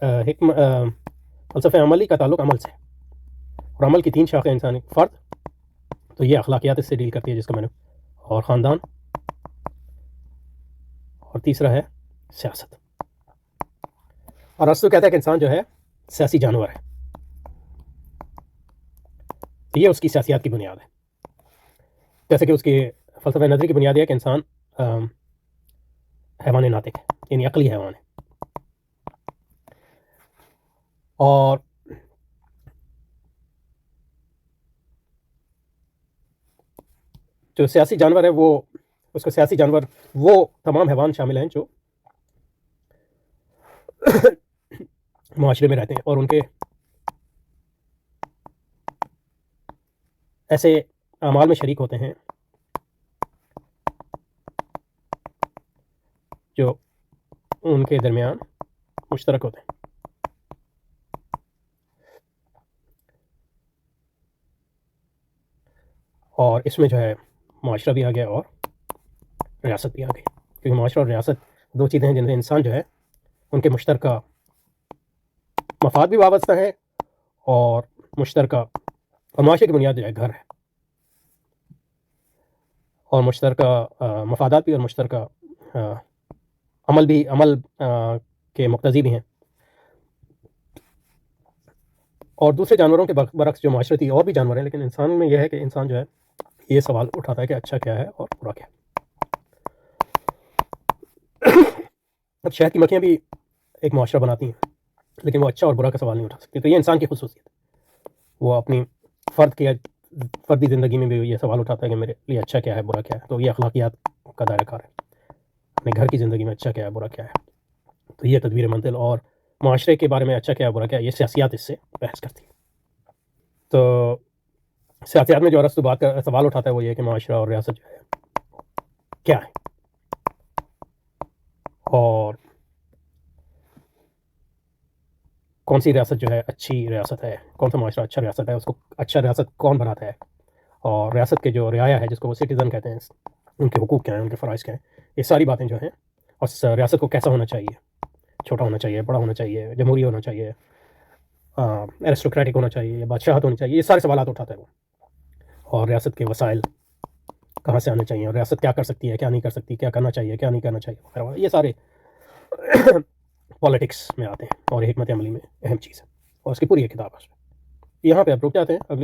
فلسفہ عملی کا تعلق عمل سے ہے، اور عمل کی 3 شاخیں انسانی فرد، تو یہ اخلاقیات اس سے ڈیل کرتی ہے جس کا میں نے، اور خاندان، اور تیسرا ہے سیاست۔ اور ارسطو کہتا ہے کہ انسان جو ہے سیاسی جانور ہے، یہ اس کی سیاسیات کی بنیاد ہے، جیسے کہ اس کی فلسفہ نظری کی بنیاد یہ ہے کہ انسان حیوان ناطق ہے، یعنی عقلی حیوان ہے، اور جو سیاسی جانور ہے وہ اس کو سیاسی جانور وہ تمام حیوان شامل ہیں جو معاشرے میں رہتے ہیں اور ان کے ایسے اعمال میں شریک ہوتے ہیں جو ان کے درمیان مشترک ہوتے ہیں۔ اور اس میں جو ہے معاشرہ بھی آ گیا اور ریاست بھی آ گئی، کیونکہ معاشرہ اور ریاست 2 چیزیں ہیں جن سے انسان جو ہے ان کے مشترکہ مفاد بھی وابستہ ہے، اور مشترکہ اور معاشرے کی بنیاد جو ہے گھر ہے، اور مشترکہ مفادات بھی اور مشترکہ عمل کے مقتضی بھی ہیں۔ اور دوسرے جانوروں کے برعکس جو معاشرتی اور بھی جانور ہیں، لیکن انسان میں یہ ہے کہ انسان جو ہے یہ سوال اٹھاتا ہے کہ اچھا کیا ہے اور برا کیا ہے۔ اب شہد کی مکھیاں بھی ایک معاشرہ بناتی ہیں، لیکن وہ اچھا اور برا کا سوال نہیں اٹھا سکتی، تو یہ انسان کی خصوصیت ہے، وہ اپنی فردی زندگی میں بھی یہ سوال اٹھاتا ہے کہ میرے لیے اچھا کیا ہے برا کیا ہے، تو یہ اخلاقیات کا دائرہ کار ہے، اپنے گھر کی زندگی میں اچھا کیا ہے برا کیا ہے، تو یہ تدبیر منزل اور معاشرے کے بارے میں اچھا کیا ہے برا کیا ہے، یہ سیاسیات اس سے بحث کرتی ہے۔ تو سیاسیات میں جو ارسطو سوال اٹھاتا ہے وہ یہ کہ معاشرہ اور ریاست جو ہے کیا ہے، اور کون سی ریاست جو ہے اچھی ریاست ہے، کون سا معاشرہ اچھا ریاست ہے، اس کو اچھا ریاست کون بناتا ہے، اور ریاست کے جو رعایا ہے جس کو وہ سٹیزن کہتے ہیں، ان کے حقوق کیا ہیں، ان کے فرائض کیا ہیں، یہ ساری باتیں جو ہیں، اور ریاست کو کیسا ہونا چاہیے، چھوٹا ہونا چاہیے، بڑا ہونا چاہیے، جمہوری ہونا چاہیے، ایرسٹوکریٹک ہونا چاہیے، یا بادشاہت ہونی چاہیے، یہ سارے سوالات اٹھاتا ہے وہ، اور ریاست کے وسائل کہاں سے آنے چاہیے، اور ریاست کیا کر سکتی ہے، کیا نہیں کر سکتی، کیا کرنا چاہیے، کیا نہیں کرنا چاہیے وغیرہ، یہ سارے پالیٹکس میں آتے ہیں، اور حکمت عملی میں اہم چیز ہے، اور اس کی پوری ایک کتاب ہے اس میں۔ یہاں پہ اب رک جاتے ہیں، اگلی